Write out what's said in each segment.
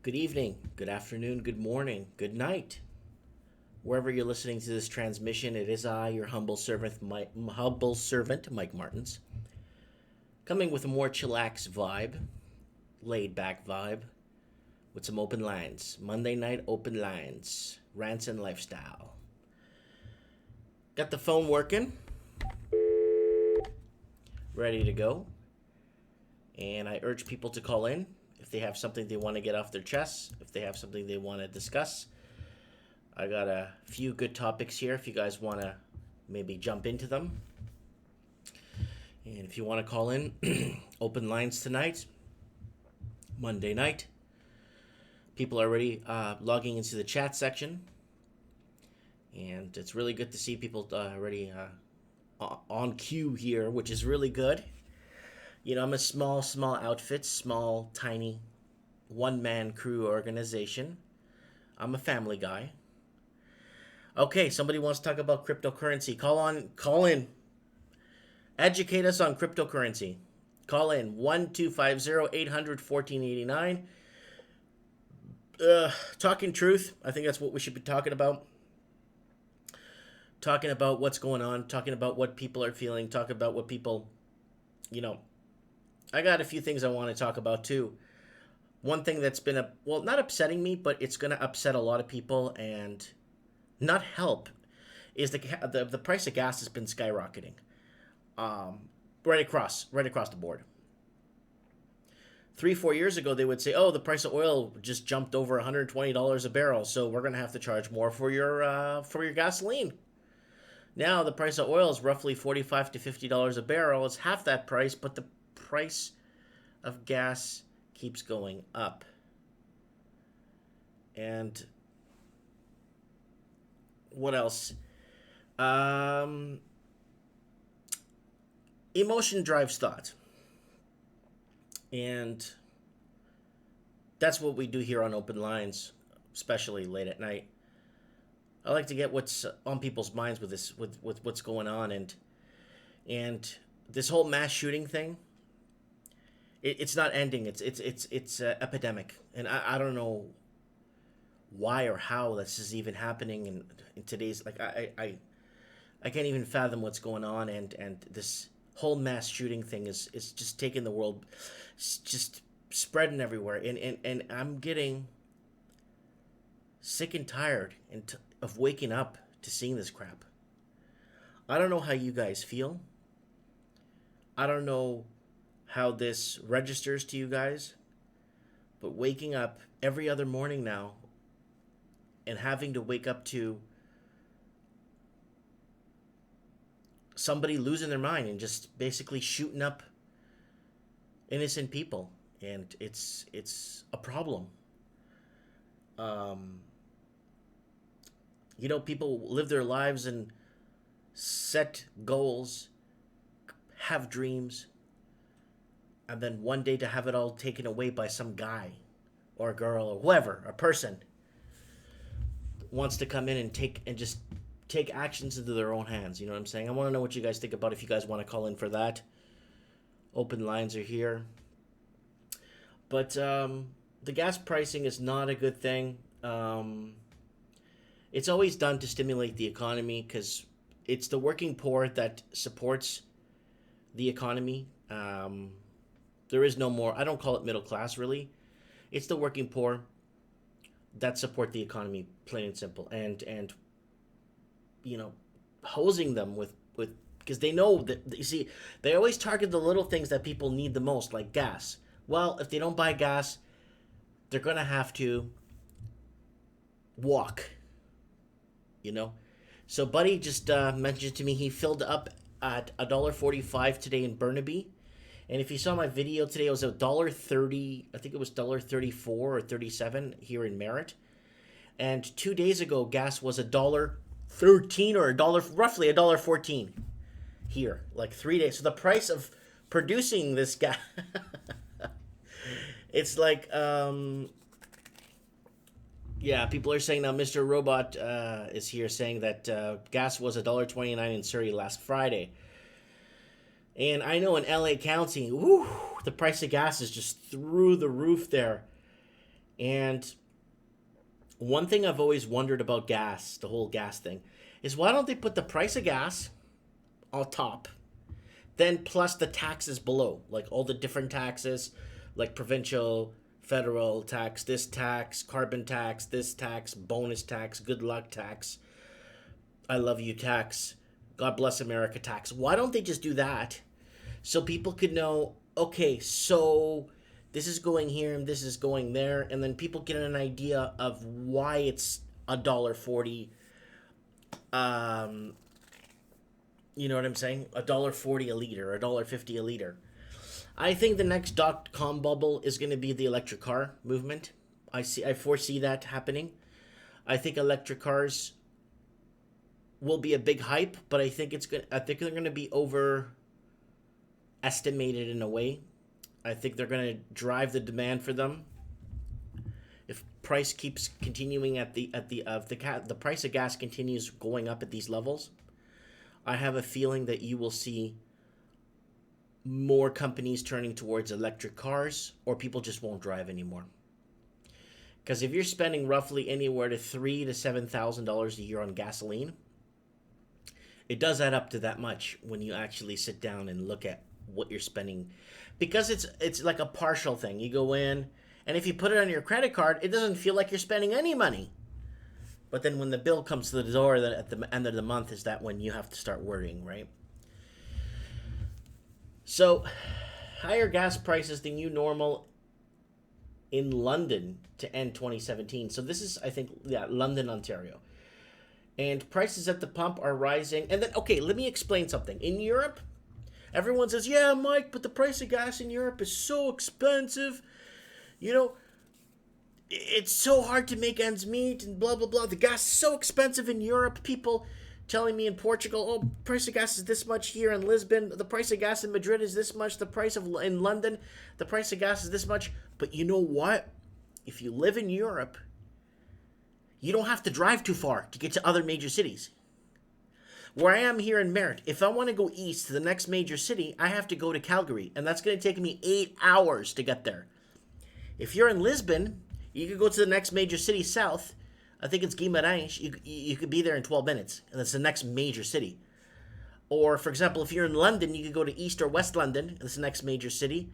Good evening, good afternoon, good morning, good night. Wherever you're listening to this transmission, it is I, your humble servant, Mike Martins, coming with a more chillax vibe, laid back vibe, with some open lines. Monday night open lines, rants and lifestyle. Got the phone working, ready to go, and I urge people to call in if they have something they want to get off their chests, if they have something they want to discuss. I got a few good topics here if you guys want to maybe jump into them. And if you want to call in, open lines tonight, Monday night. People are already logging into the chat section. And it's really good to see people already on cue here, which is really good. You know, I'm a small outfit, small, tiny, one-man crew organization. I'm a family guy. Okay, somebody wants to talk about cryptocurrency. Call in. Educate us on cryptocurrency. Call in 1-250-800-1489. Talking truth. I think that's what we should be talking about. Talking about what's going on. Talking about what people are feeling. Talking about what people, I got a few things I want to talk about too. One thing that's been, not upsetting me, but it's going to upset a lot of people and not help, is the price of gas has been skyrocketing, right across the board. 3-4 years ago, they would say, "Oh, the price of oil just jumped over $120 a barrel, so we're gonna have to charge more for your gasoline." Now the price of oil is roughly $45 to $50 a barrel. It's half that price, but the price of gas keeps going up, and what else? Emotion drives thought. And that's what we do here on Open Lines, especially late at night. I like to get what's on people's minds with this, with what's going on, and this whole mass shooting thing. It's not ending. It's epidemic, and I don't know why or how this is even happening in today's, like, I can't even fathom what's going on, and this whole mass shooting thing is just taking the world, just spreading everywhere, and I'm getting sick and tired of waking up to seeing this crap. I don't know how you guys feel. I don't know how this registers to you guys, but waking up every other morning now and having to wake up to somebody losing their mind and just basically shooting up innocent people, and it's a problem. People live their lives and set goals, have dreams, and then one day to have it all taken away by some guy or a girl or whoever, a person wants to come in and just take actions into their own hands. You know what I'm saying? I want to know what you guys think about, if you guys want to call in for that. Open lines are here. But the gas pricing is not a good thing. It's always done to stimulate the economy, because it's the working poor that supports the economy. There is no more, I don't call it middle class, really. It's the working poor that support the economy, plain and simple. And hosing them with because they know that, you see, they always target the little things that people need the most, like gas. Well, if they don't buy gas, they're going to have to walk, So Buddy just mentioned to me he filled up at $1.45 today in Burnaby. And if you saw my video today, it was $1.30, I think it was $1.34 or 37 here in Merritt. And 2 days ago, gas was $1.13 or roughly $1.14 here, like 3 days. So the price of producing this gas, it's like, people are saying now Mr. Robot is here saying that gas was $1.29 in Surrey last Friday. And I know in LA County, the price of gas is just through the roof there. And one thing I've always wondered about gas, the whole gas thing, is why don't they put the price of gas on top, then plus the taxes below, like all the different taxes, like provincial, federal tax, carbon tax, this tax, bonus tax, good luck tax, I love you tax, God bless America tax. Why don't they just do that so people could know, okay, so this is going here and this is going there, and then people get an idea of why it's $1.40. You know what I'm saying? $1.40 a liter, $1.50 a liter. I think the next dot-com bubble is going to be the electric car movement. I foresee that happening. I think electric cars will be a big hype, but I think they're going to be overestimated in a way. I think they're going to drive the demand for them. If price keeps continuing the price of gas continues going up at these levels, I have a feeling that you will see more companies turning towards electric cars, or people just won't drive anymore. Because if you're spending roughly anywhere to $3,000 to $7,000 a year on gasoline, it does add up to that much when you actually sit down and look at what you're spending. Because it's like a partial thing. You go in, and if you put it on your credit card, it doesn't feel like you're spending any money. But then when the bill comes to the door at the end of the month, is that when you have to start worrying, right? So, higher gas prices than new normal in London to end 2017. So this is, I think, London, Ontario. And prices at the pump are rising. And then, okay, let me explain something. In Europe, everyone says, yeah, Mike, but the price of gas in Europe is so expensive. You know, it's so hard to make ends meet and blah, blah, blah. The gas is so expensive in Europe. People telling me in Portugal, oh, price of gas is this much here in Lisbon. The price of gas in Madrid is this much. The price in London, the price of gas is this much. But you know what? If you live in Europe, you don't have to drive too far to get to other major cities. Where I am here in Merritt, if I want to go east to the next major city, I have to go to Calgary, and that's going to take me 8 hours to get there. If you're in Lisbon, you could go to the next major city south. I think it's Guimarães. You could be there in 12 minutes, and that's the next major city. Or, for example, if you're in London, you could go to East or West London. That's the next major city.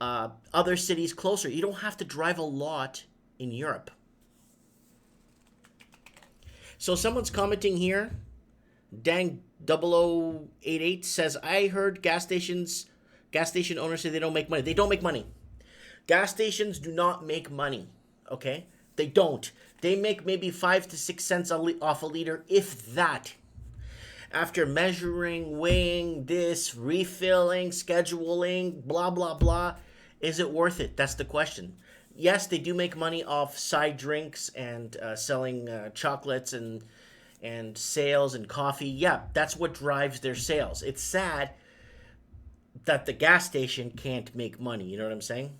Other cities closer. You don't have to drive a lot in Europe. So someone's commenting here. Dang 0088 says, I heard gas station owners say they don't make money. They don't make money. Gas stations do not make money. Okay? They don't. They make maybe 5 to 6 cents off a liter, if that. After measuring, weighing this, refilling, scheduling, blah, blah, blah, is it worth it? That's the question. Yes, they do make money off side drinks and selling chocolates and sales and coffee. Yeah, that's what drives their sales. It's sad that the gas station can't make money. You know what I'm saying?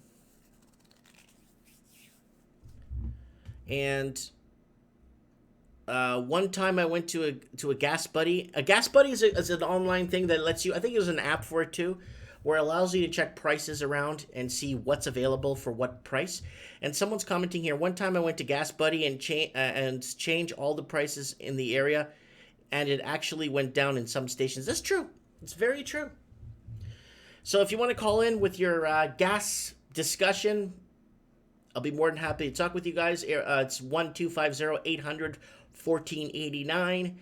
And one time I went to a Gas Buddy. A Gas Buddy is an online thing that lets you, I think there's an app for it too, where it allows you to check prices around and see what's available for what price. And someone's commenting here, one time I went to Gas Buddy and change all the prices in the area, and it actually went down in some stations. That's true. It's very true. So if you want to call in with your gas discussion, I'll be more than happy to talk with you guys. It's 1-250-800-1489.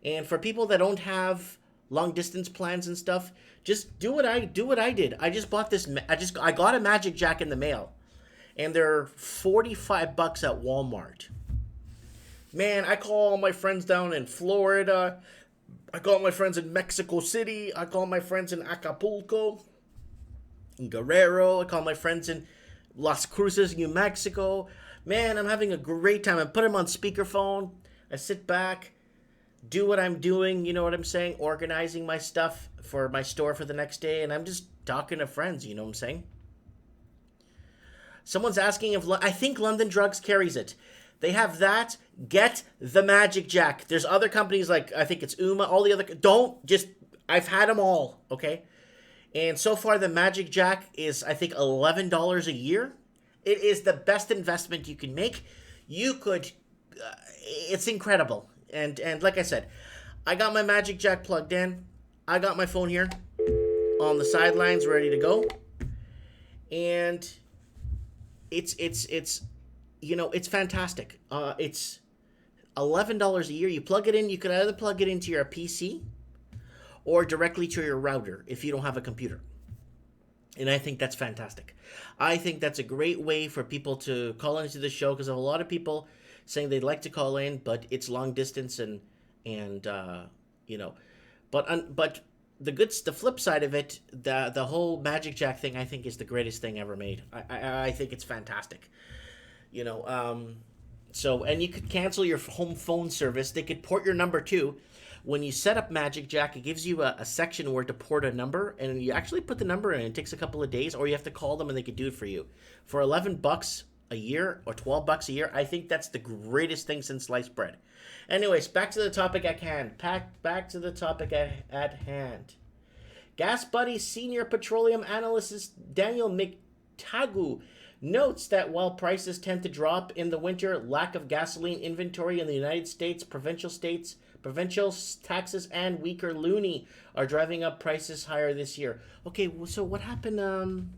And for people that don't have long distance plans and stuff, just do what I did. I just bought this. I got a Magic Jack in the mail, and they're $45 at Walmart. Man, I call all my friends down in Florida. I call my friends in Mexico City. I call my friends in Acapulco, in Guerrero. I call my friends in Las Cruces, New Mexico. Man, I'm having a great time. I put them on speakerphone. I sit back, do what I'm doing, you know what I'm saying? Organizing my stuff for my store for the next day, and I'm just talking to friends, you know what I'm saying? Someone's asking if, I think London Drugs carries it. They have that. Get the Magic Jack. There's other companies like, I think it's Uma, all the other, I've had them all, okay? And so far, the Magic Jack is, I think, $11 a year. It is the best investment you can make. You could, it's incredible. And like I said, I got my Magic Jack plugged in. I got my phone here on the sidelines ready to go. And it's you know, it's fantastic. It's $11 a year. You plug it in. You could either plug it into your PC or directly to your router if you don't have a computer. And I think that's fantastic. I think that's a great way for people to call into the show, because I have a lot of people saying they'd like to call in, but it's long distance and you know, but the flip side of it, the whole Magic Jack thing, I think is the greatest thing ever made. I think it's fantastic. You know, so, and you could cancel your home phone service. They could port your number too. When you set up Magic Jack, it gives you a section where to port a number, and you actually put the number in. It takes a couple of days, or you have to call them and they could do it for you. For $11 a year or $12 a year, I think that's the greatest thing since sliced bread. Anyways, back to the topic at hand. Back to the topic at hand. Gas Buddy senior petroleum analyst Daniel McTagu notes that while prices tend to drop in the winter, lack of gasoline inventory in the United States, provincial taxes, and weaker loonie are driving up prices higher this year. Okay, so what happened?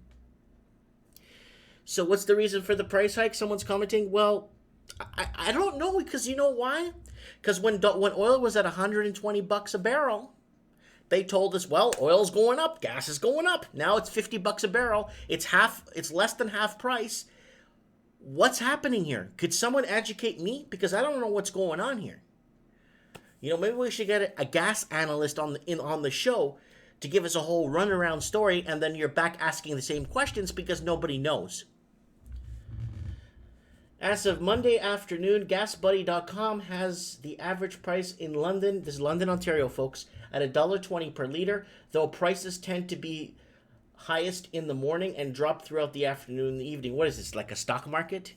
So what's the reason for the price hike? Someone's commenting. Well, I don't know, because you know why? Because when oil was at $120 a barrel, they told us, well, oil's going up, gas is going up. Now it's $50 a barrel. It's less than half price. What's happening here? Could someone educate me? Because I don't know what's going on here. You know, maybe we should get a gas analyst on the show to give us a whole runaround story, and then you're back asking the same questions because nobody knows. As of Monday afternoon, GasBuddy.com has the average price in London, this is London, Ontario, folks, at $1.20 per liter, though prices tend to be highest in the morning and drop throughout the afternoon and the evening. What is this, like a stock market?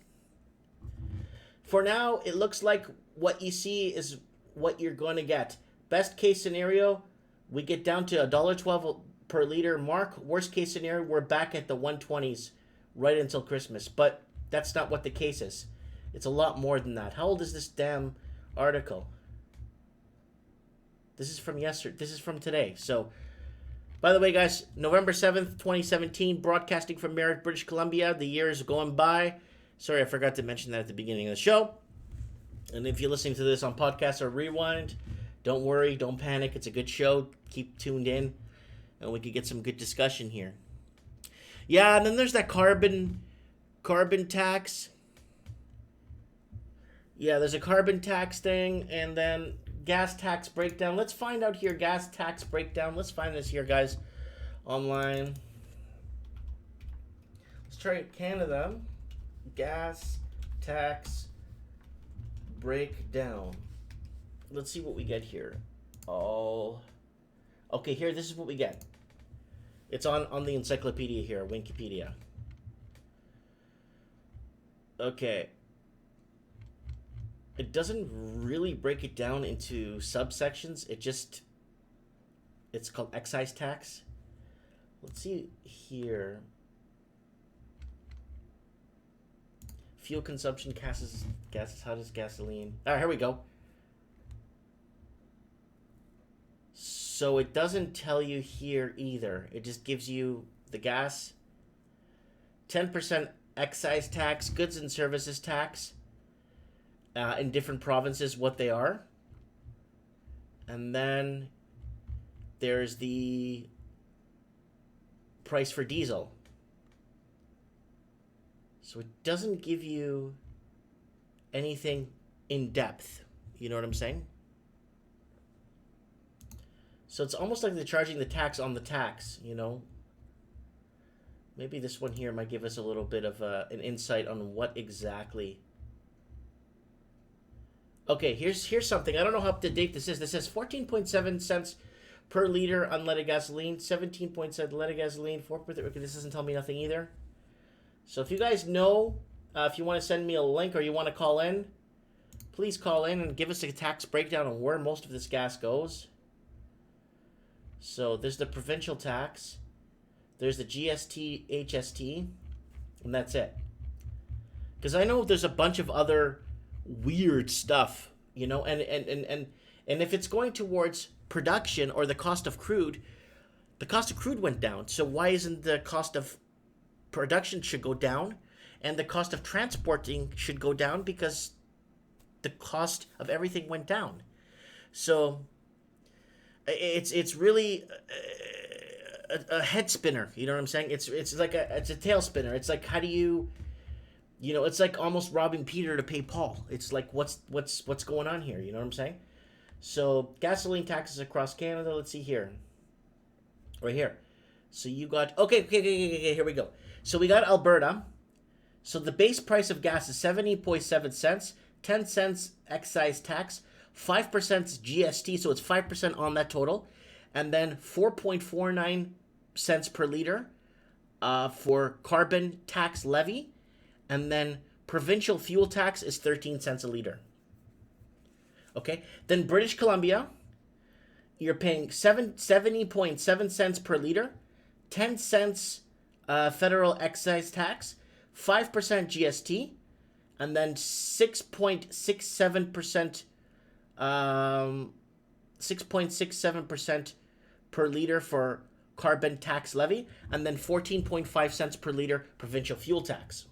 For now, it looks like what you see is what you're going to get. Best case scenario, we get down to $1.12 per liter mark. Worst case scenario, we're back at the 120s right until Christmas. But that's not what the case is. It's a lot more than that. How old is this damn article? This is from yesterday. This is from today. So, by the way, guys, November 7th, 2017, broadcasting from Merritt, British Columbia. The year is going by. Sorry, I forgot to mention that at the beginning of the show. And if you're listening to this on podcast or rewind, don't worry, don't panic. It's a good show. Keep tuned in, and we could get some good discussion here. Yeah, and then there's that carbon tax. Yeah, there's a carbon tax thing, and then gas tax breakdown. Let's find out here, gas tax breakdown. Let's find this here, guys, online. Let's try Canada. Gas tax breakdown. Let's see what we get here. Okay, here, this is what we get. It's on the encyclopedia here, Wikipedia. Okay. It doesn't really break it down into subsections. It's called excise tax. Let's see here. Fuel consumption, gases, how does gasoline? Here we go. So it doesn't tell you here either. It just gives you the gas, 10% excise tax, goods and services tax, in different provinces, what they are. And then there's the price for diesel. So it doesn't give you anything in depth. You know what I'm saying? So it's almost like they're charging the tax on the tax, you know? Maybe this one here might give us a little bit of an insight on what exactly. Okay, here's something. I don't know how up to date this is. This says 14.7 cents per liter unleaded gasoline, 17.7 leaded gasoline, 4.3. Okay, this doesn't tell me nothing either. So if you guys know, if you want to send me a link or you want to call in, please call in and give us a tax breakdown on where most of this gas goes. So there's the provincial tax, there's the GST, HST, and that's it. Because I know there's a bunch of other weird stuff, you know, and if it's going towards production or the cost of crude went down. So why isn't the cost of production should go down, and the cost of transporting should go down because the cost of everything went down. So it's really a head spinner. You know what I'm saying? It's like it's a tail spinner. It's like, how do you, it's like almost robbing Peter to pay Paul. It's like, what's going on here? You know what I'm saying? So gasoline taxes across Canada. Let's see here, right here. So you got okay. Here we go. So we got Alberta. So the base price of gas is 70.7 cents, 10 cents excise tax, 5% GST, so it's 5% on that total, and then 4.49 cents per liter for carbon tax levy, and then provincial fuel tax is 13 cents a liter. Okay, then British Columbia, you're paying 70.7 cents per liter, 10 cents federal excise tax, 5% GST, and then 6.67% per liter for carbon tax levy, and then 14.5 cents per liter provincial fuel tax.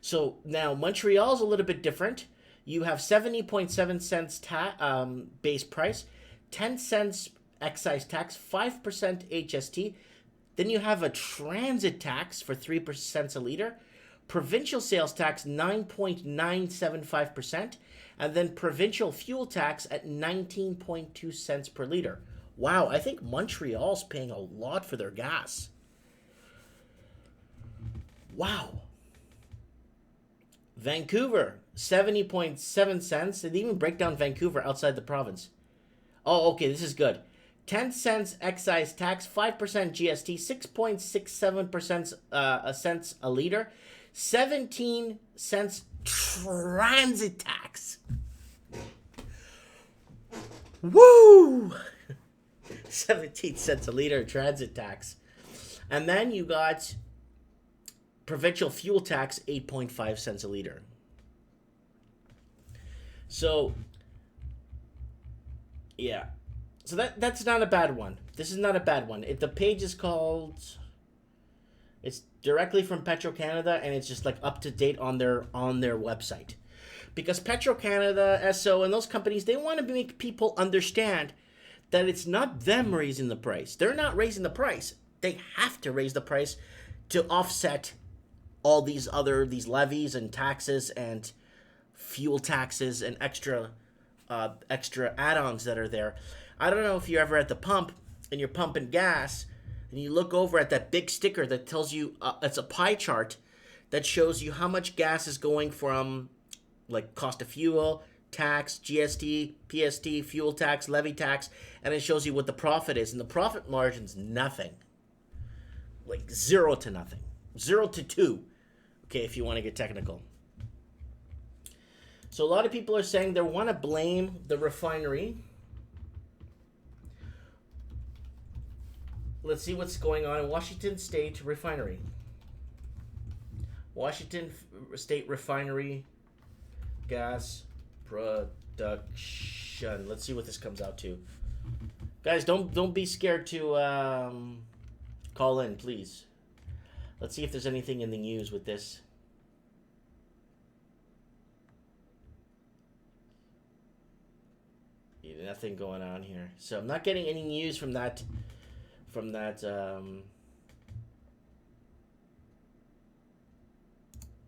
So now Montreal's a little bit different. You have 70.7 cents base price, 10 cents excise tax, 5% HST. Then you have a transit tax for 3% a liter, provincial sales tax 9.975%, and then provincial fuel tax at 19.2 cents per liter. Wow, I think Montreal's paying a lot for their gas. Wow. Vancouver, 70.7 cents. They didn't even break down Vancouver outside the province. Oh, okay, this is good. 10 cents excise tax, 5% GST, 6.67% cents a liter, 17 cents transit tax. Woo! 17 cents a liter transit tax. And then you got provincial fuel tax, 8.5 cents a liter. So, yeah. So that's not a bad one. This is not a bad one. The page is called, it's directly from Petro-Canada, and it's just like up to date on their website. Because Petro-Canada, Esso, and those companies, they want to make people understand that it's not them raising the price. They're not raising the price. They have to raise the price to offset all these levies and taxes and fuel taxes and extra add-ons that are there. I don't know if you're ever at the pump and you're pumping gas and you look over at that big sticker that tells you, it's a pie chart that shows you how much gas is going from like cost of fuel, tax, GST, PST, fuel tax, levy tax, and it shows you what the profit is. And the profit margin's nothing. Like 0 to nothing. 0 to 2. Okay, if you want to get technical. So a lot of people are saying they want to blame the refinery. Let's see what's going on in Washington State Refinery. Washington State Refinery gas production. Let's see what this comes out to. Guys, don't be scared to call in, please. Let's see if there's anything in the news with this. Yeah, nothing going on here. So I'm not getting any news from that.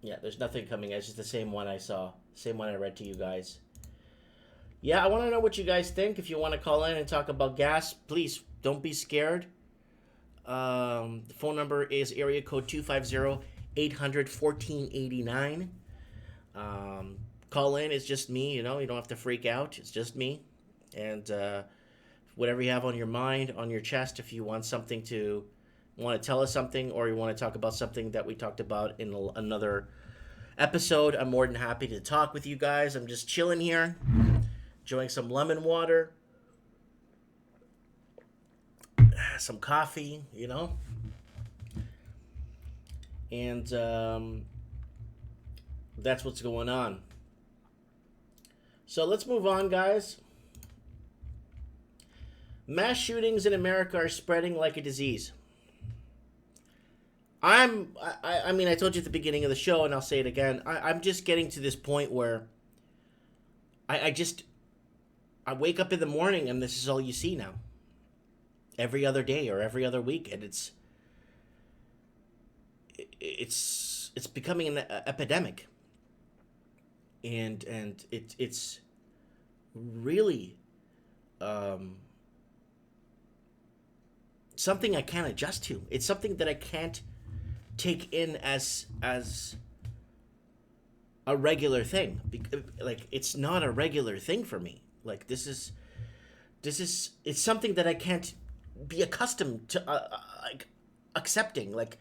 Yeah, there's nothing coming. It's just the same one I saw. Same one I read to you guys. Yeah, I want to know what you guys think. If you want to call in and talk about gas, please don't be scared. The phone number is area code 250-800-1489. Call in. It's just me, you don't have to freak out. It's just me. And whatever you have on your mind, on your chest, if you want to tell us something, or you want to talk about something that we talked about in another episode, I'm more than happy to talk with you guys. I'm just chilling here, enjoying some lemon water, some coffee, And That's what's going on. So let's move on, guys. Mass shootings in America are spreading like a disease. I mean, I told you at the beginning of the show, and I'll say it again. I'm just getting to this point where I wake up in the morning and this is all you see now. Every other day or every other week, and it's becoming an epidemic, and it's really something I can't adjust to. It's something that I can't take in as a regular thing. Like, it's not a regular thing for me. Like, this is it's something that I can't be accustomed to like accepting. Like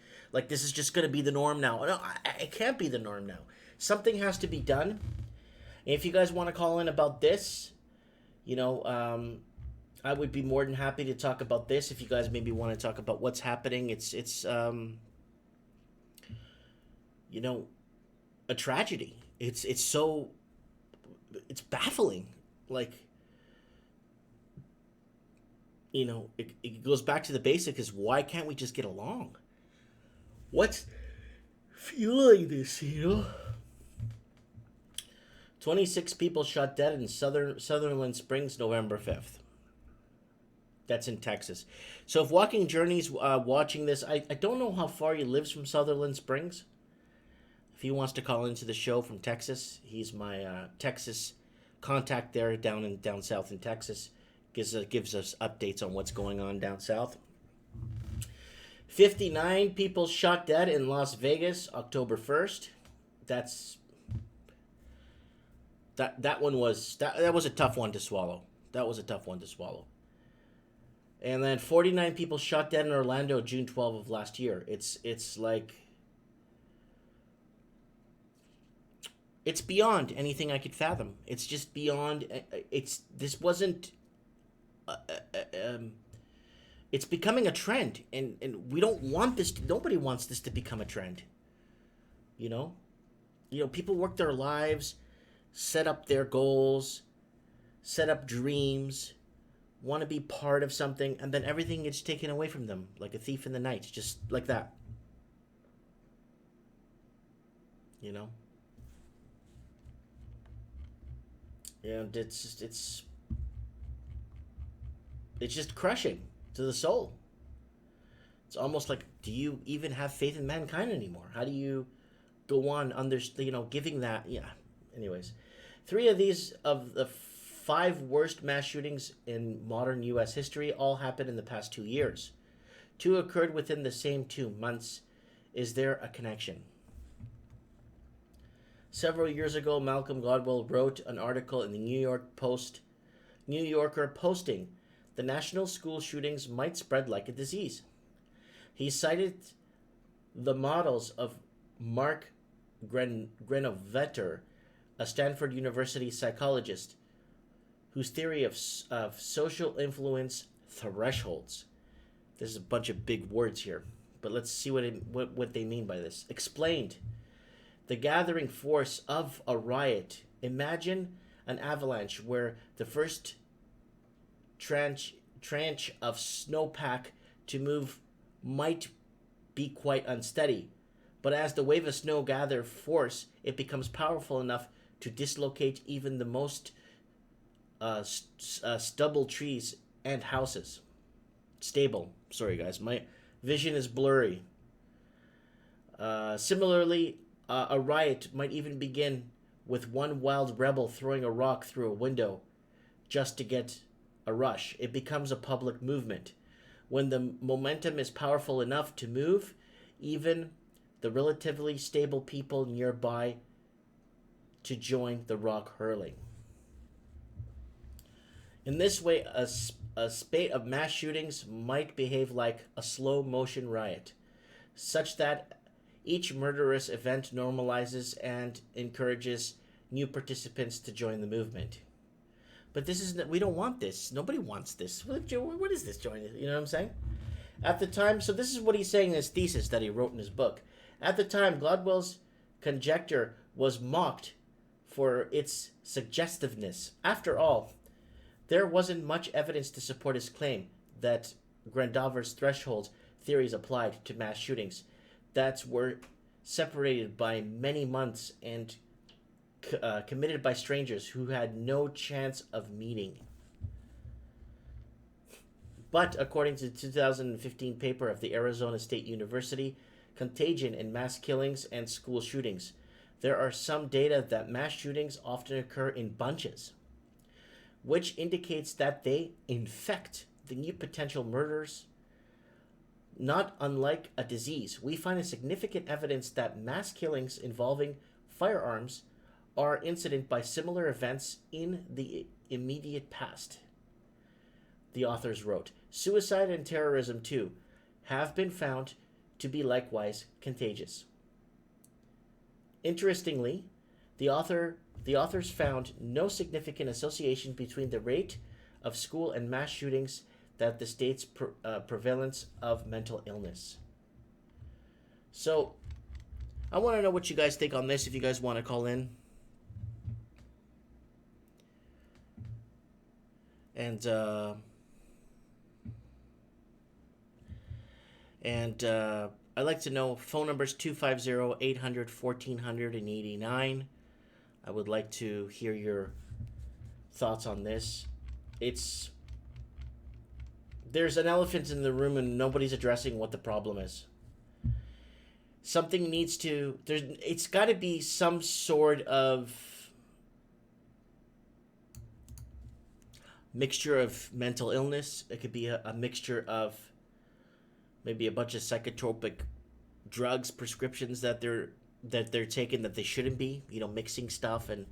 this is just going to be the norm now. No, I can't be the norm now. Something has to be done. And if you guys want to call in about this, I would be more than happy to talk about this. If you guys maybe want to talk about what's happening, it's a tragedy. It's baffling. Like, it goes back to the basic, is why can't we just get along? What's fueling this, 26 people shot dead in Sutherland Springs, November 5th. That's in Texas. So if Walking Journey's watching this, I don't know how far he lives from Sutherland Springs. If he wants to call into the show from Texas, he's my Texas contact there down south in Texas. Gives us updates on what's going on down south. 59 people shot dead in Las Vegas, October 1st. That one was that was a tough one to swallow. That was a tough one to swallow. And then 49 people shot dead in Orlando, June 12 of last year. It's like, it's beyond anything I could fathom. It's just beyond. This wasn't. It's becoming a trend, and we don't want this. Nobody wants this to become a trend. People work their lives, set up their goals, set up dreams, want to be part of something, and then everything gets taken away from them like a thief in the night, just like that. And it's just crushing to the soul. It's almost like, do you even have faith in mankind anymore? How do you go on giving that? Yeah. Anyways, 3 of the 5 worst mass shootings in modern U.S. history all happened in the past 2 years. 2 occurred within the same 2 months. Is there a connection? Several years ago, Malcolm Gladwell wrote an article in the New Yorker posting, "The national school shootings might spread like a disease." He cited the models of Mark Grenovetter, a Stanford University psychologist, whose theory of social influence thresholds. There's a bunch of big words here, but let's see what they mean by this. Explained the gathering force of a riot. Imagine an avalanche where the first tranche of snowpack to move might be quite unsteady, but as the wave of snow gathers force, it becomes powerful enough to dislocate even the most stubble trees and houses. Stable. Sorry, guys. My vision is blurry. Similarly, a riot might even begin with one wild rebel throwing a rock through a window just to get a rush. It becomes a public movement. When the momentum is powerful enough to move even the relatively stable people nearby to join the rock hurling. In this way, a spate of mass shootings might behave like a slow motion riot, such that each murderous event normalizes and encourages new participants to join the movement. But we don't want this. Nobody wants this. What is this join? You know what I'm saying? At the time, so this is what he's saying in his thesis that he wrote in his book. At the time, Gladwell's conjecture was mocked for its suggestiveness. After all, there wasn't much evidence to support his claim that Grandover's threshold theories applied to mass shootings that were separated by many months and committed by strangers who had no chance of meeting. But according to the 2015 paper of the Arizona State University, Contagion in Mass Killings and School Shootings, there are some data that mass shootings often occur in bunches, which indicates that they infect the new potential murders. Not unlike a disease, we find a significant evidence that mass killings involving firearms are incident by similar events in the immediate past. The authors wrote, suicide and terrorism, too, have been found to be likewise contagious. Interestingly, the authors found no significant association between the rate of school and mass shootings that the state's prevalence of mental illness. So, I want to know what you guys think on this if you guys want to call in. And I'd like to know phone numbers 250-800-1489. I would like to hear your thoughts on this. There's an elephant in the room and nobody's addressing what the problem is. Something needs to, it's got to be some sort of mixture of mental illness. It could be a mixture of maybe a bunch of psychotropic drugs, prescriptions that they're taking that they shouldn't be, mixing stuff, and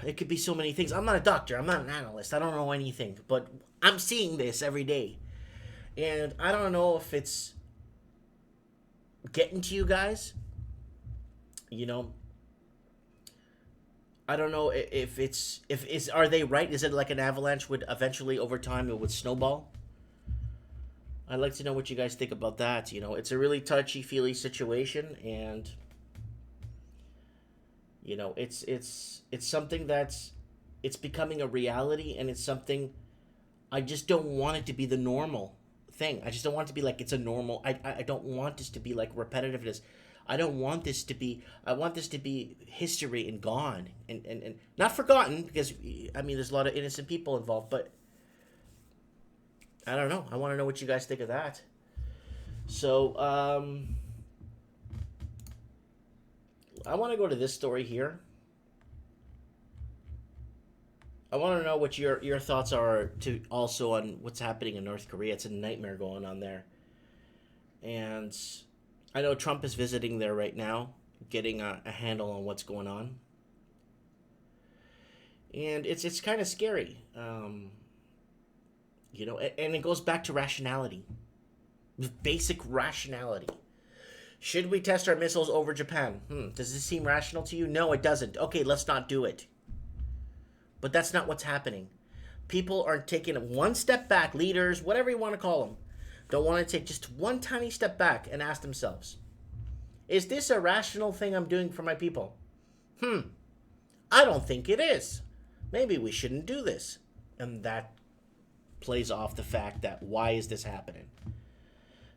it could be so many things. I'm not a doctor, I'm not an analyst, I don't know anything, but I'm seeing this every day. And I don't know if it's getting to you guys. I don't know if are they right? Is it like an avalanche would eventually over time it would snowball? I'd like to know what you guys think about that. It's a really touchy-feely situation, and it's something it's becoming a reality, and it's something I just don't want it to be the normal thing. I just don't want it to be like it's a normal. I don't want this to be like repetitiveness. I don't want this to be. I want this to be history and gone and not forgotten, because there's a lot of innocent people involved, but I don't know. I want to know what you guys think of that. So, I want to go to this story here. I want to know what your thoughts are also on what's happening in North Korea. It's a nightmare going on there. And I know Trump is visiting there right now, getting a handle on what's going on. And it's kind of scary. And it goes back to rationality. Basic rationality. Should we test our missiles over Japan? Does this seem rational to you? No, it doesn't. Okay, let's not do it. But that's not what's happening. People are taking one step back, leaders, whatever you want to call them, don't want to take just one tiny step back and ask themselves, is this a rational thing I'm doing for my people? I don't think it is. Maybe we shouldn't do this. And that plays off the fact that why is this happening?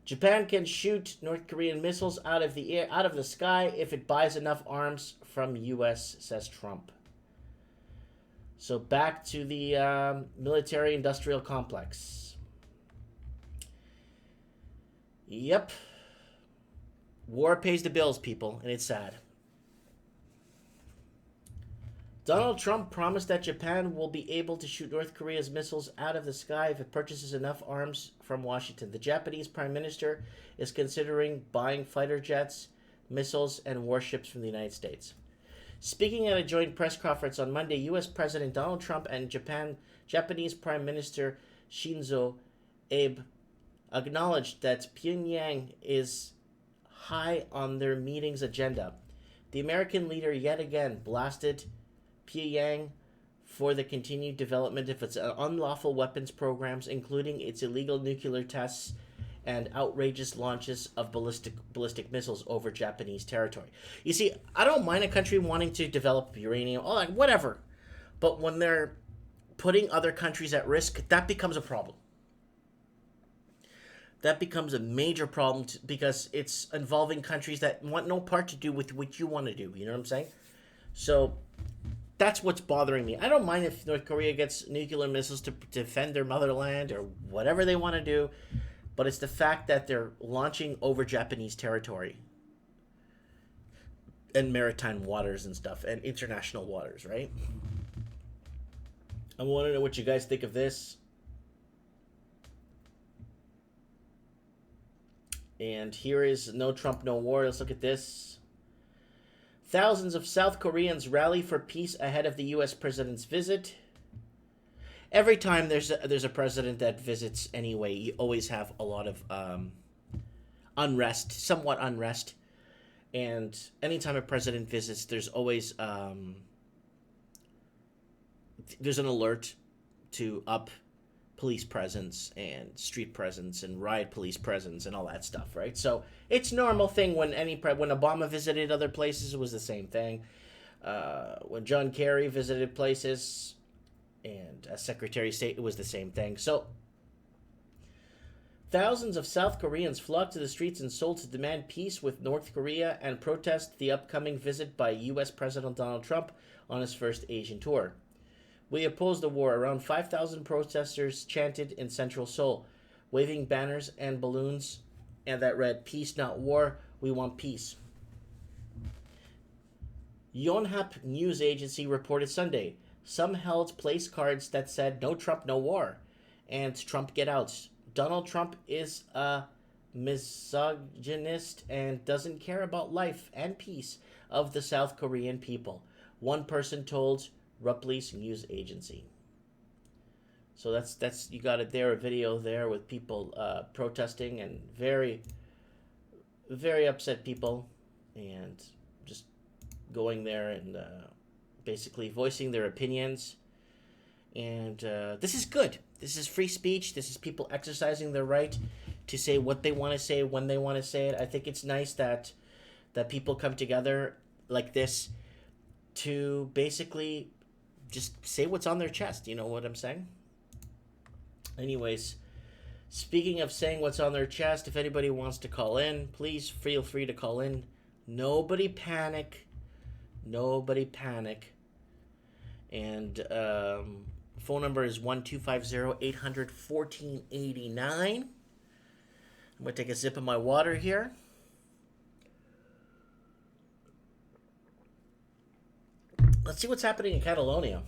Japan can shoot North Korean missiles out of the sky if it buys enough arms from U.S., says Trump. So back to the military-industrial complex. Yep. War pays the bills, people, and it's sad. Donald Trump promised that Japan will be able to shoot North Korea's missiles out of the sky if it purchases enough arms from Washington. The Japanese Prime Minister is considering buying fighter jets, missiles, and warships from the United States. Speaking at a joint press conference on Monday, U.S. President Donald Trump and Japanese Prime Minister Shinzo Abe acknowledged that Pyongyang is high on their meeting's agenda. The American leader yet again blasted Pyongyang for the continued development of its unlawful weapons programs, including its illegal nuclear tests and outrageous launches of ballistic missiles over Japanese territory. You see, I don't mind a country wanting to develop uranium, or like whatever, but when they're putting other countries at risk, that becomes a problem. That becomes a major problem because it's involving countries that want no part to do with what you want to do. You know what I'm saying? So that's what's bothering me. I don't mind if North Korea gets nuclear missiles to defend their motherland or whatever they want to do, but it's the fact that they're launching over Japanese territory and maritime waters and stuff and international waters, right? I want to know what you guys think of this. And here is No Trump, No War. Let's look at this. Thousands of South Koreans rally for peace ahead of the U.S. president's visit. Every time there's a president that visits anyway, you always have a lot of unrest, somewhat unrest. And anytime a president visits, there's always there's an alert to up police presence and street presence and riot police presence and all that stuff, right? So it's normal thing when when Obama visited other places, it was the same thing. When John Kerry visited places and as Secretary of State, it was the same thing. So thousands of South Koreans flocked to the streets in Seoul to demand peace with North Korea and protest the upcoming visit by U.S. President Donald Trump on his first Asian tour. We oppose the war. Around 5,000 protesters chanted in central Seoul, waving banners and balloons, and that read, "Peace, not war. We want peace." Yonhap news agency reported Sunday, some held place cards that said, "No Trump, no war," and "Trump, get out." Donald Trump is a misogynist and doesn't care about life and peace of the South Korean people, one person told Rupley's news agency. So that's you got it there, a video there with people protesting and very, very upset people, and just going there and basically voicing their opinions. And this is good. This is free speech. This is people exercising their right to say what they want to say when they want to say it. I think it's nice that people come together like this to basically just say what's on their chest. You know what I'm saying? Anyways, speaking of saying what's on their chest, if anybody wants to call in, please feel free to call in. Nobody panic. Nobody panic. And phone number is 1-250-800-1489. I'm going to take a sip of my water here. Let's see what's happening in Catalonia.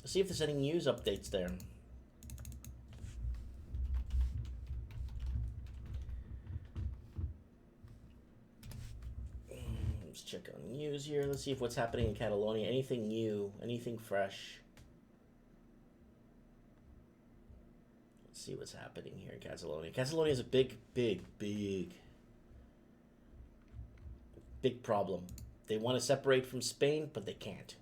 Let's see if there's any news updates there. Let's check on news here. Let's see if what's happening in Catalonia. Anything new? Anything fresh? Let's see what's happening here in Catalonia. Catalonia is a big problem. They want to separate from Spain, but they can't.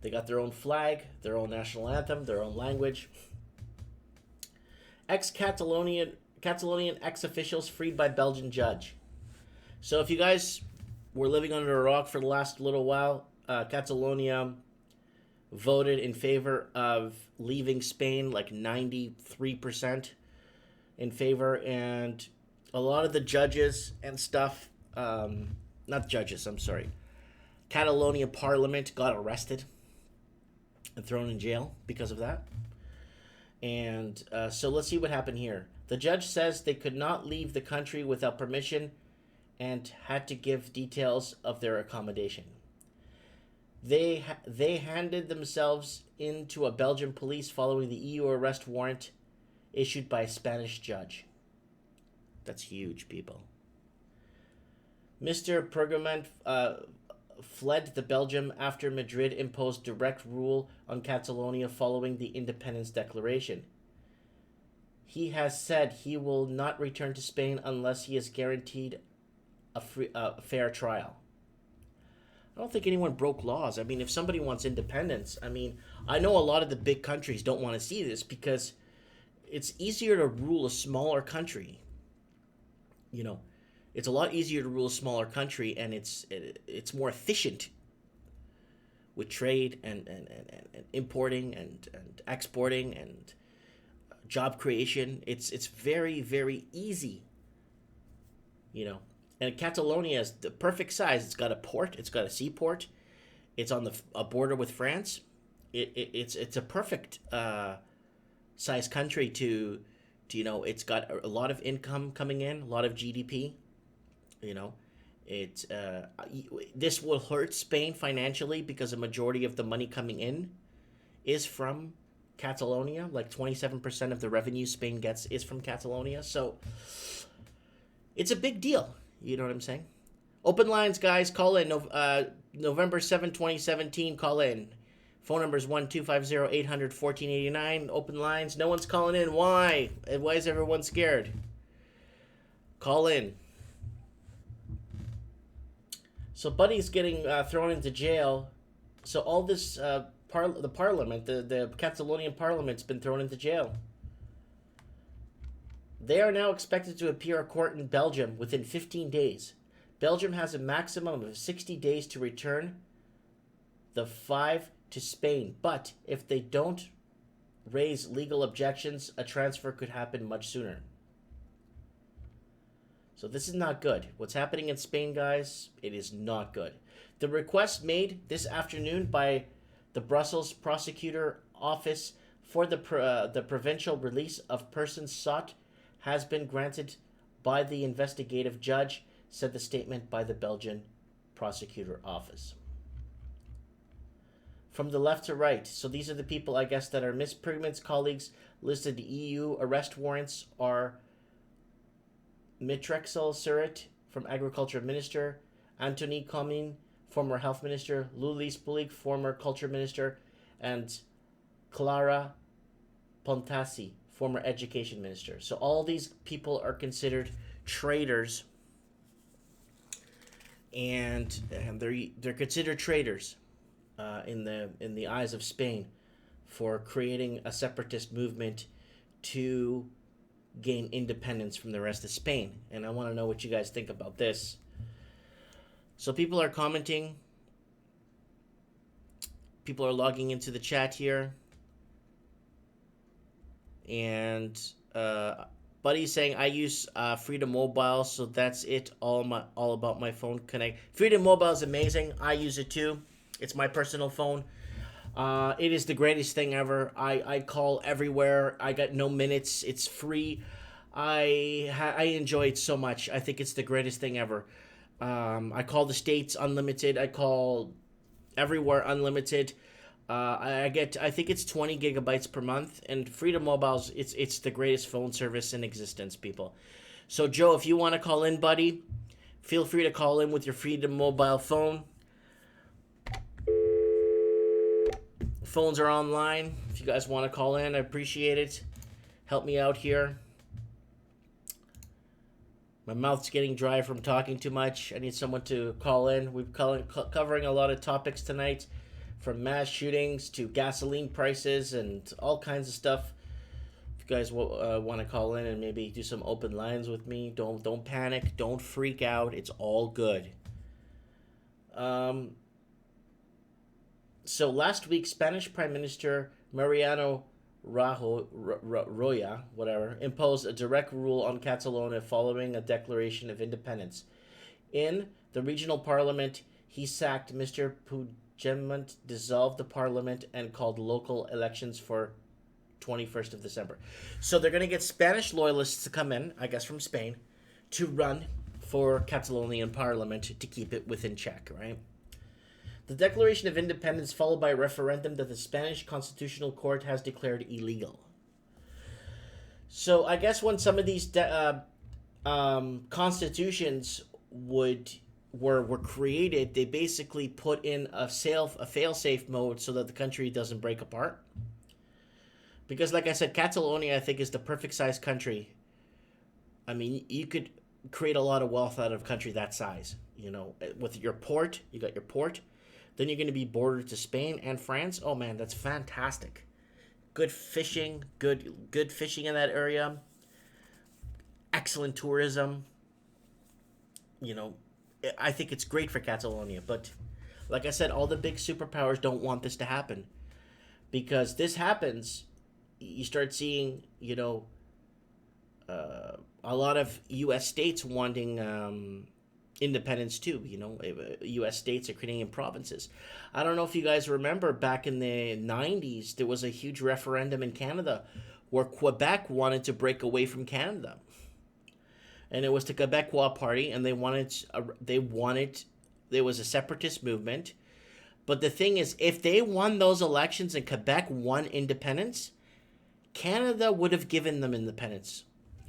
They got their own flag, their own national anthem, their own language. Catalonian ex-officials freed by Belgian judge. So if you guys were living under a rock for the last little while, Catalonia voted in favor of leaving Spain, like 93% in favor, and a lot of the judges and stuff, not judges, I'm sorry, Catalonia Parliament got arrested and thrown in jail because of that. And so let's see what happened here. The judge says they could not leave the country without permission and had to give details of their accommodation. They handed themselves in to a Belgian police following the EU arrest warrant issued by a Spanish judge. That's huge, people. Mr. Pergament fled the Belgium after Madrid imposed direct rule on Catalonia following the independence declaration. He has said he will not return to Spain unless he is guaranteed a fair trial. I don't think anyone broke laws. I mean, if somebody wants independence, I mean, I know a lot of the big countries don't want to see this because it's easier to rule a smaller country. You know, it's a lot easier to rule a smaller country, and it's more efficient with trade and importing and exporting and job creation. It's very, very easy, you know. And Catalonia is the perfect size. It's got a port. It's got a seaport. It's on a border with France. It's a perfect size country to you know. It's got a lot of income coming in, a lot of GDP. You know, this will hurt Spain financially because a majority of the money coming in is from Catalonia. Like 27% of the revenue Spain gets is from Catalonia. So it's a big deal. You know what I'm saying? Open lines, guys. Call in. November 7, 2017. Call in. Phone number is 1-250-800-1489. Open lines. No one's calling in. Why? Why is everyone scared? Call in. So Buddy's getting thrown into jail. So all this, the parliament, the Catalonian parliament's been thrown into jail. They are now expected to appear at court in Belgium within 15 days. Belgium has a maximum of 60 days to return the 5 to Spain. But if they don't raise legal objections, a transfer could happen much sooner. So this is not good. What's happening in Spain, guys, it is not good. The request made this afternoon by the Brussels Prosecutor Office for the provincial release of persons sought has been granted by the investigative judge, said the statement by the Belgian Prosecutor Office. From the left to right, so these are the people, I guess, that are Ms. Prigman's colleagues listed. EU arrest warrants are Mitrexel Surit, from Agriculture Minister, Antony Comín, former Health Minister, Lulis Puig, former Culture Minister, and Clara Pontasi, former Education Minister. So all these people are considered traitors, and they're considered traitors in the eyes of Spain for creating a separatist movement to gain independence from the rest of Spain. And I want to know what you guys think about this. So people are commenting. People are logging into the chat here. And Buddy's saying, I use Freedom Mobile, so that's it. All about my phone connect. Freedom Mobile is amazing. I use it too. It's my personal phone. It is the greatest thing ever. I call everywhere. I got no minutes. It's free. I enjoy it so much. I think it's the greatest thing ever. I call the States unlimited. I call everywhere unlimited. I think it's 20 gigabytes per month. And Freedom Mobile's, it's the greatest phone service in existence, people. So Joe, if you want to call in, buddy, feel free to call in with your Freedom Mobile phone. Phones are online. If you guys want to call in, I appreciate it. Help me out here. My mouth's getting dry from talking too much. I need someone to call in. We're covering a lot of topics tonight, from mass shootings to gasoline prices and all kinds of stuff. If you guys want to call in and maybe do some open lines with me, don't panic. Don't freak out. It's all good. So last week, Spanish Prime Minister Mariano Rajoy, imposed a direct rule on Catalonia following a declaration of independence. In the regional parliament, he sacked Mr. Puigdemont, dissolved the parliament, and called local elections for 21st of December. So they're going to get Spanish loyalists to come in, I guess from Spain, to run for Catalonian parliament to keep it within check, right? The Declaration of Independence followed by a referendum that the Spanish Constitutional Court has declared illegal. So I guess when some of these constitutions were created, they basically put in a fail-safe mode so that the country doesn't break apart. Because like I said, Catalonia, I think, is the perfect size country. I mean, you could create a lot of wealth out of a country that size. You know, with your port, you got your port. Then you're going to be bordered to Spain and France. Oh, man, that's fantastic. good fishing, good fishing in that area, excellent tourism. You know, I think it's great for Catalonia, but like I said, all the big superpowers don't want this to happen, because this happens, you start seeing, a lot of U.S. states wanting independence too. U.S. states are creating provinces. I don't know if you guys remember back in the 90s, there was a huge referendum in Canada where Quebec wanted to break away from Canada. And it was the Quebecois Party, and there was a separatist movement. But the thing is, if they won those elections and Quebec won independence, Canada would have given them independence.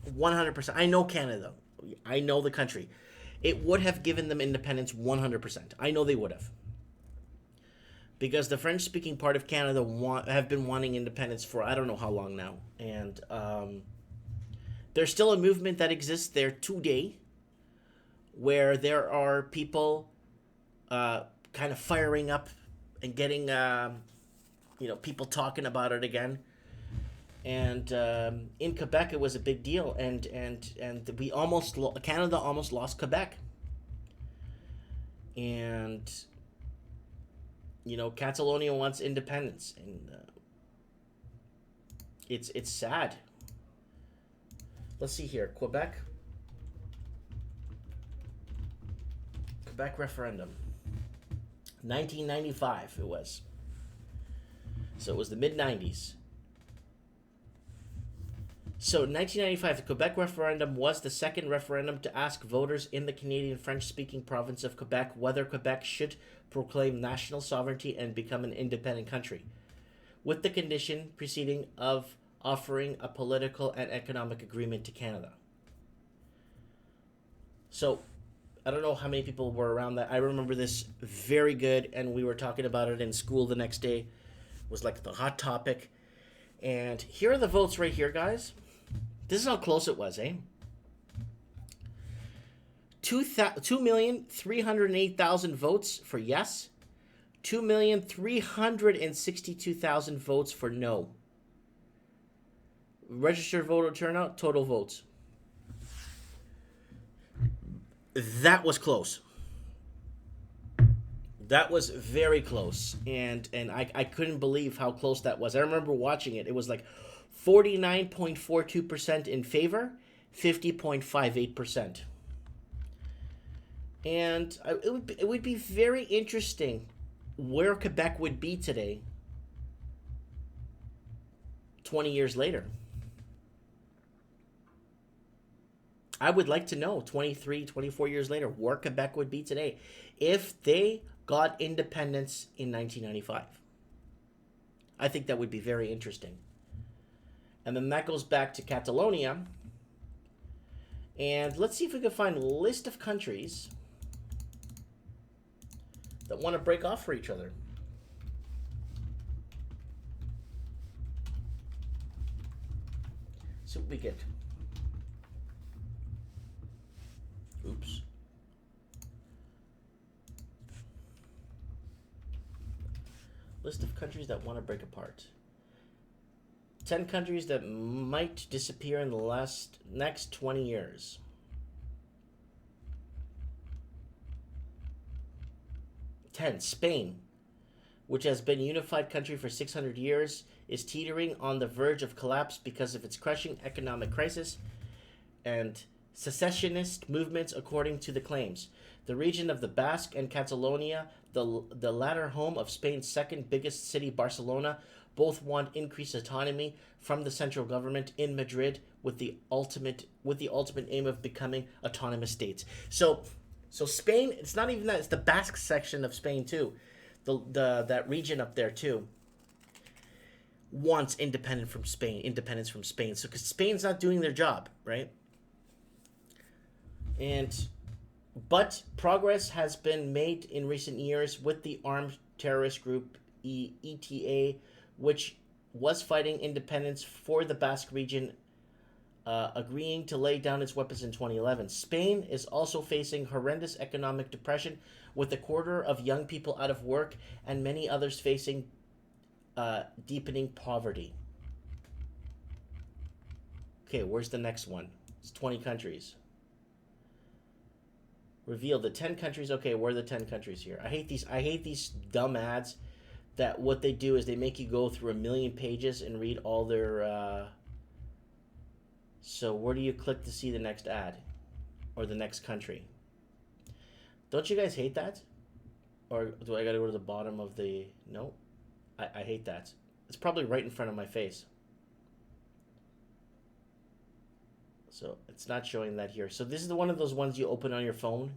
100%. I know Canada. I know the country. It would have given them independence 100%. I know they would have. Because the French-speaking part of Canada have been wanting independence for I don't know how long now. And there's still a movement that exists there today where there are people kind of firing up and getting, people talking about it again. And in Quebec, it was a big deal, and Canada almost lost Quebec, and Catalonia wants independence, and it's sad. Let's see here, Quebec referendum, 1995 it was. So it was the mid-90s. So, in 1995, the Quebec Referendum was the second referendum to ask voters in the Canadian French-speaking province of Quebec whether Quebec should proclaim national sovereignty and become an independent country, with the condition preceding of offering a political and economic agreement to Canada. So, I don't know how many people were around that. I remember this very good, and we were talking about it in school the next day. It was like the hot topic. And here are the votes right here, guys. This is how close it was, 2,308,000 votes for yes. 2,362,000 votes for no. Registered voter turnout, total votes. That was close. That was very close. And I couldn't believe how close that was. I remember watching it. It was like 49.42% in favor, 50.58%. And it would be very interesting where Quebec would be today, 20 years later. I would like to know, 23, 24 years later, where Quebec would be today if they got independence in 1995. I think that would be very interesting. And then that goes back to Catalonia. And let's see if we can find a list of countries that want to break off for each other. See what we get. Oops. List of countries that want to break apart. 10 countries that might disappear in the next 20 years. Spain, which has been a unified country for 600 years, is teetering on the verge of collapse because of its crushing economic crisis and secessionist movements, according to the claims. The region of the Basque and Catalonia, the latter home of Spain's second biggest city, Barcelona, both want increased autonomy from the central government in Madrid with the ultimate aim of becoming autonomous states. So Spain, it's not even that, it's the Basque section of Spain too. That region up there too wants independence from Spain. So because Spain's not doing their job, right? But progress has been made in recent years with the armed terrorist group ETA, which was fighting independence for the Basque region, agreeing to lay down its weapons in 2011. Spain is also facing horrendous economic depression, with a quarter of young people out of work and many others facing deepening poverty. Okay, where's the next one? It's 20 countries. Reveal the 10 countries. Okay, where are the 10 countries here? I hate these dumb ads that what they do is they make you go through a million pages and read all their so where do you click to see the next ad or the next country? Don't you guys hate that? Or do I gotta go to the bottom of the... No, I hate that. It's probably right in front of my face. So it's not showing that here. So this is one of those ones you open on your phone.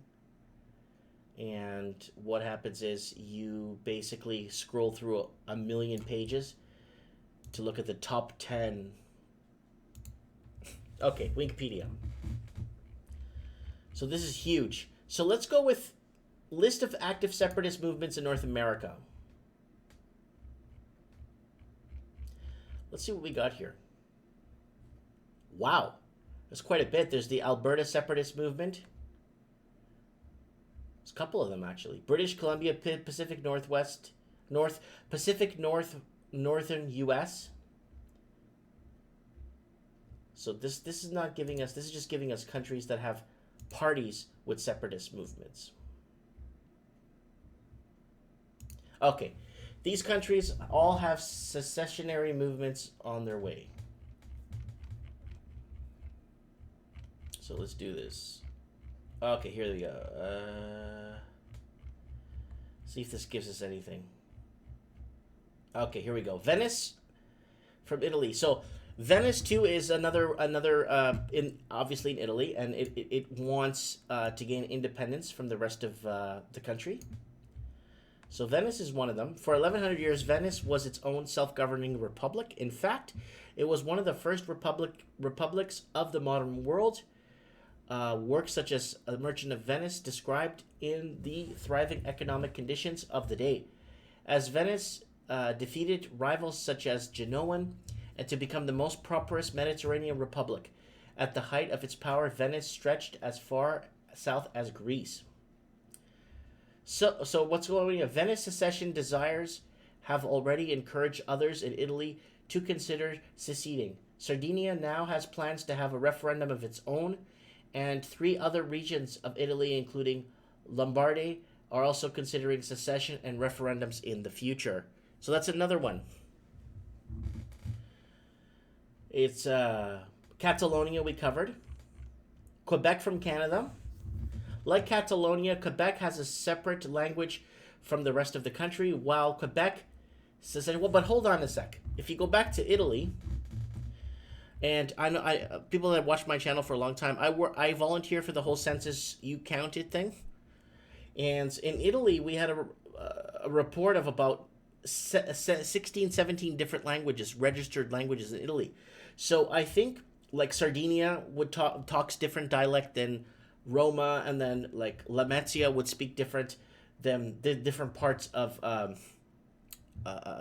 And what happens is you basically scroll through a million pages to look at the top 10. Okay, Wikipedia. So this is huge. So let's go with list of active separatist movements in North America. Let's see what we got here. Wow. There's quite a bit. There's the Alberta Separatist Movement. There's a couple of them, actually. British Columbia, Pacific Northwest, Northern U.S. So this is not giving us, this is just giving us countries that have parties with separatist movements. Okay. These countries all have secessionary movements on their way. So let's do this. Okay, here we go. See if this gives us anything. Okay, here we go. Venice from Italy. So Venice too is another obviously in Italy, and it wants to gain independence from the rest of the country. So Venice is one of them. For 1100 years, Venice was its own self-governing republic. In fact, it was one of the first republics of the modern world. Works such as A Merchant of Venice described in the thriving economic conditions of the day. As Venice defeated rivals such as Genoan and to become the most prosperous Mediterranean republic. At the height of its power, Venice stretched as far south as Greece. So what's going on? Venice secession desires have already encouraged others in Italy to consider seceding. Sardinia now has plans to have a referendum of its own, and 3 other regions of Italy, including Lombardy, are also considering secession and referendums in the future. So that's another one. It's Catalonia we covered. Quebec from Canada. Like Catalonia, Quebec has a separate language from the rest of the country, while Quebec says, well, but hold on a sec. If you go back to Italy, and I know people that watch my channel for a long time, I volunteer for the whole census you counted thing. And in Italy, we had a report of about 16, 17 different languages, registered languages in Italy. So I think like Sardinia would talks different dialect than Roma, and then like Lamezia would speak different than the different parts of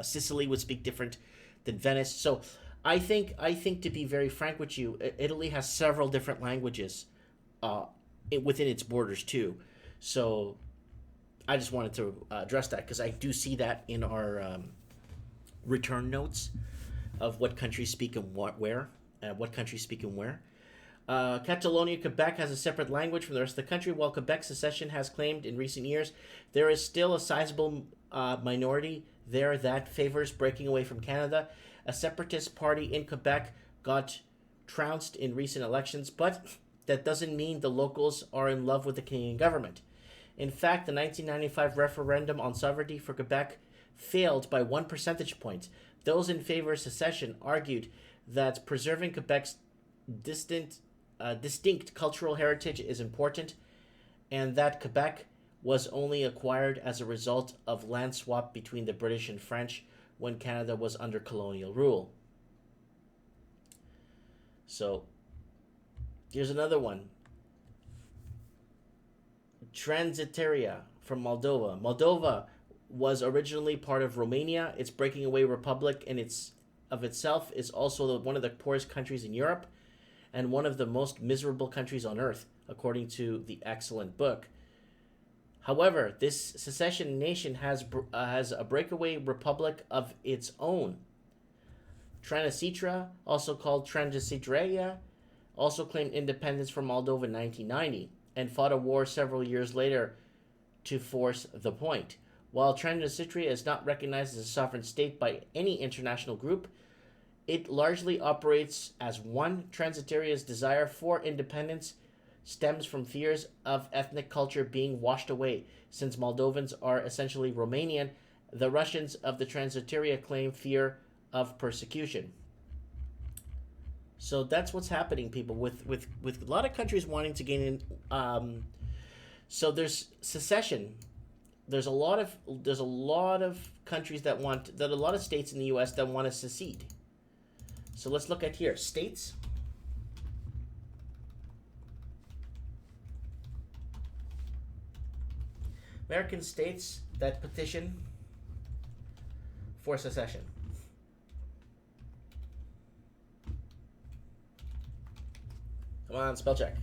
Sicily would speak different than Venice. So I think to be very frank with you, Italy has several different languages within its borders too. So I just wanted to address that because I do see that in our return notes of what countries speak and what countries speak and where. Catalonia, Quebec has a separate language from the rest of the country. While Quebec secession has claimed in recent years, there is still a sizable minority there that favors breaking away from Canada. A separatist party in Quebec got trounced in recent elections, but that doesn't mean the locals are in love with the Canadian government. In fact, the 1995 referendum on sovereignty for Quebec failed by 1 percentage point. Those in favor of secession argued that preserving Quebec's distinct cultural heritage is important, and that Quebec was only acquired as a result of land swap between the British and French when Canada was under colonial rule. So, here's another one. Transnistria from Moldova. Moldova was originally part of Romania. Its breaking away republic in itself is also one of the poorest countries in Europe and one of the most miserable countries on earth, according to the excellent book. However, this secession nation has a breakaway republic of its own. Transnistria, also called Transnistria, also claimed independence from Moldova in 1990 and fought a war several years later to force the point. While Transnistria is not recognized as a sovereign state by any international group, it largely operates as one. Transnistria's desire for independence stems from fears of ethnic culture being washed away. Since Moldovans are essentially Romanian, the Russians of the Transnistria claim fear of persecution. So that's what's happening, people, with a lot of countries wanting to gain in. So there's secession. There's a lot of countries that want that. A lot of states in the U.S. that want to secede. So let's look at here states. American states that petition for secession. Come on, spell check.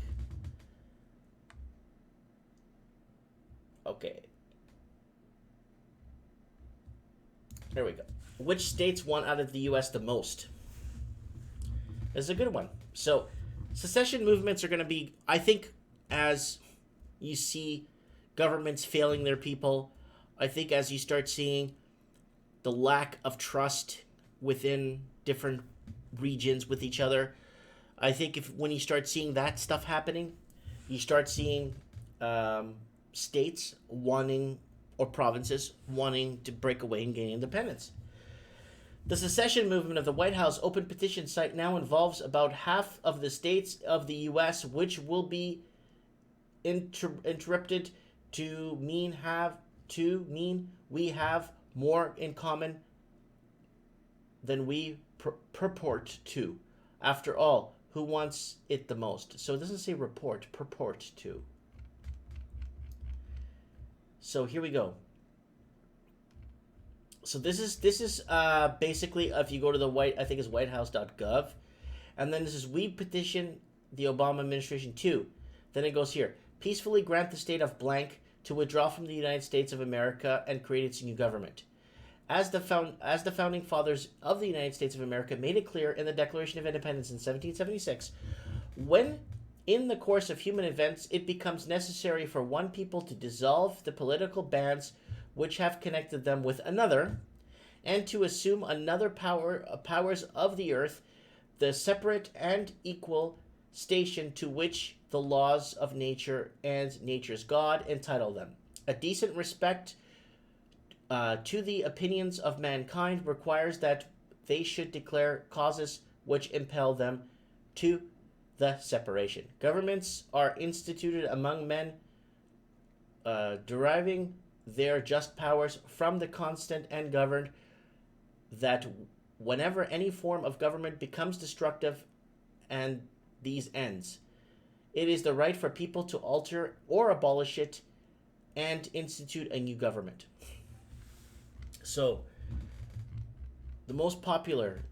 Okay. There we go. Which states want out of the U.S. the most? This is a good one. So, secession movements are going to be, I think, as you see governments failing their people, I think as you start seeing the lack of trust within different regions with each other, I think when you start seeing that stuff happening, you start seeing states wanting, or provinces wanting to break away and gain independence. The secession movement of the White House open petition site now involves about half of the states of the U.S., which will be interrupted to mean we have more in common than we purport to. After all, who wants it the most? So it doesn't say purport to. So here we go. So this is basically, if you go to the whitehouse.gov, and then this is we petition the Obama administration to. Then it goes here. Peacefully grant the state of blank to withdraw from the United States of America and create its new government. As the founding fathers of the United States of America made it clear in the Declaration of Independence in 1776, when in the course of human events it becomes necessary for one people to dissolve the political bands which have connected them with another, and to assume another powers of the earth, the separate and equal station to which the laws of nature and nature's God entitle them. A decent respect to the opinions of mankind requires that they should declare causes which impel them to the separation. Governments are instituted among men, deriving their just powers from the constant and governed, that whenever any form of government becomes destructive and these ends, it is the right for people to alter or abolish it and institute a new government. So, the most popular,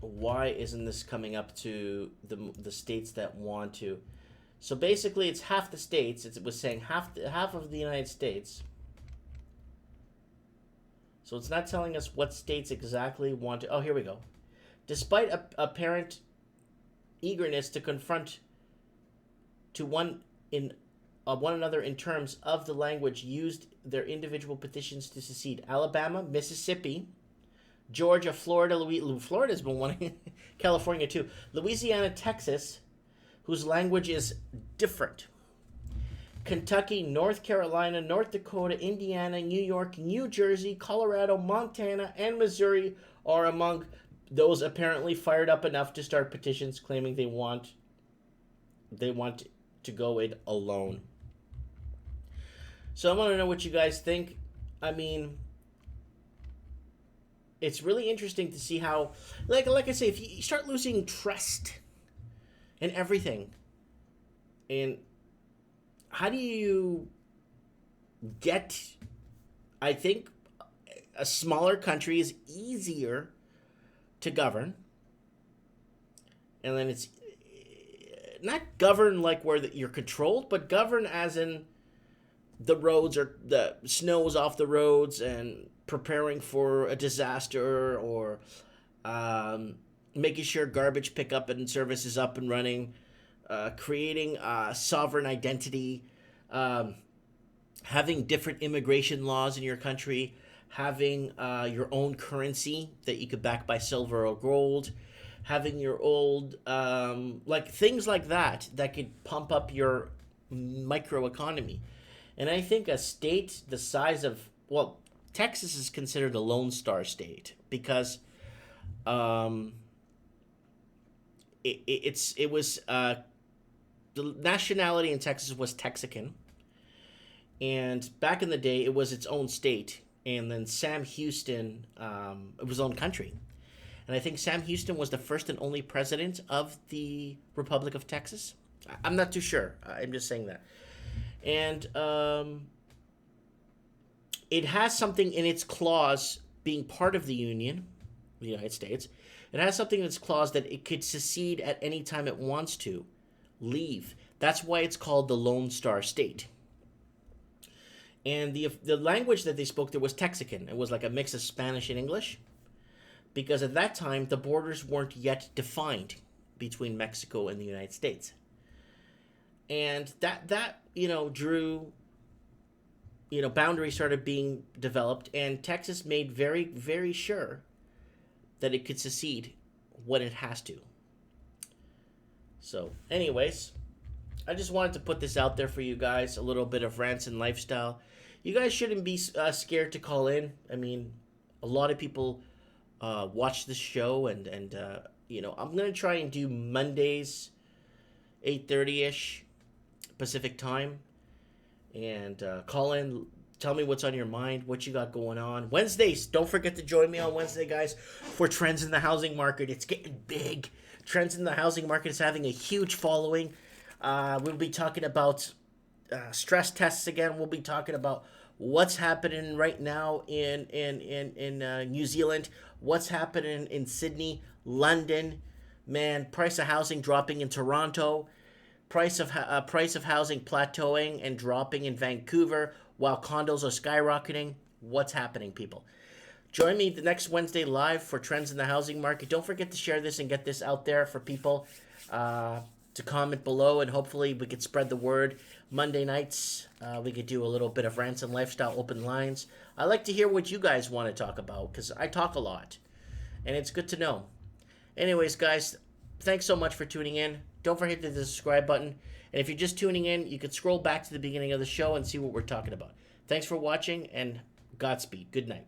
why isn't this coming up to the states that want to? So basically, it's half the states. It was saying half of the United States. So it's not telling us what states exactly want to. Oh, here we go. Despite apparent eagerness to confront to one another in terms of the language used, their individual petitions to secede. Alabama, Mississippi, Georgia, Florida, Florida's been wanting, California too, Louisiana, Texas, whose language is different, Kentucky, North Carolina, North Dakota, Indiana, New York, New Jersey, Colorado, Montana, and Missouri are among those apparently fired up enough to start petitions claiming they want to go it alone. So I want to know what you guys think. I mean, it's really interesting to see how, like I say, if you start losing trust in everything, and how do you get, I think a smaller country is easier to govern, and then it's not govern like where you're controlled, but govern as in the snow's off the roads and preparing for a disaster, or making sure garbage pickup and service is up and running, creating sovereign identity, having different immigration laws in your country, having your own currency that you could back by silver or gold, having your old like things like that that could pump up your microeconomy. And I think a state the size of, well, Texas is considered a Lone Star state because um, it was the nationality in Texas was Texican, and back in the day it was its own state, and then Sam Houston, it was its own country, and I think Sam Houston was the first and only president of the Republic of Texas. I'm not too sure. I'm just saying that, and it has something in its clause being part of the Union, the United States. It has something in its clause that it could secede at any time it wants to, leave. That's why it's called the Lone Star State. And the language that they spoke there was Texican. It was like a mix of Spanish and English, because at that time the borders weren't yet defined between Mexico and the United States. And that drew, boundaries started being developed, and Texas made very, very sure that it could secede when it has to. So, anyways, I just wanted to put this out there for you guys, a little bit of rants and lifestyle. You guys shouldn't be scared to call in. I mean, a lot of people watch this show, and I'm going to try and do Mondays, 8:30-ish Pacific time, and call in. Tell me what's on your mind, what you got going on. Wednesdays, don't forget to join me on Wednesday, guys, for Trends in the Housing Market. It's getting big. Trends in the Housing Market is having a huge following. We'll be talking about stress tests again. We'll be talking about what's happening right now in New Zealand, what's happening in Sydney, London. Man, price of housing dropping in Toronto. Price of housing plateauing and dropping in Vancouver, while condos are skyrocketing. What's happening, people? Join me the next Wednesday live for Trends in the Housing Market. Don't forget to share this and get this out there for people to comment below, and hopefully we could spread the word. Monday nights, we could do a little bit of rants and lifestyle open lines. I like to hear what you guys want to talk about, because I talk a lot, and it's good to know. Anyways, guys, thanks so much for tuning in. Don't forget to hit the subscribe button. And if you're just tuning in, you could scroll back to the beginning of the show and see what we're talking about. Thanks for watching, and Godspeed. Good night.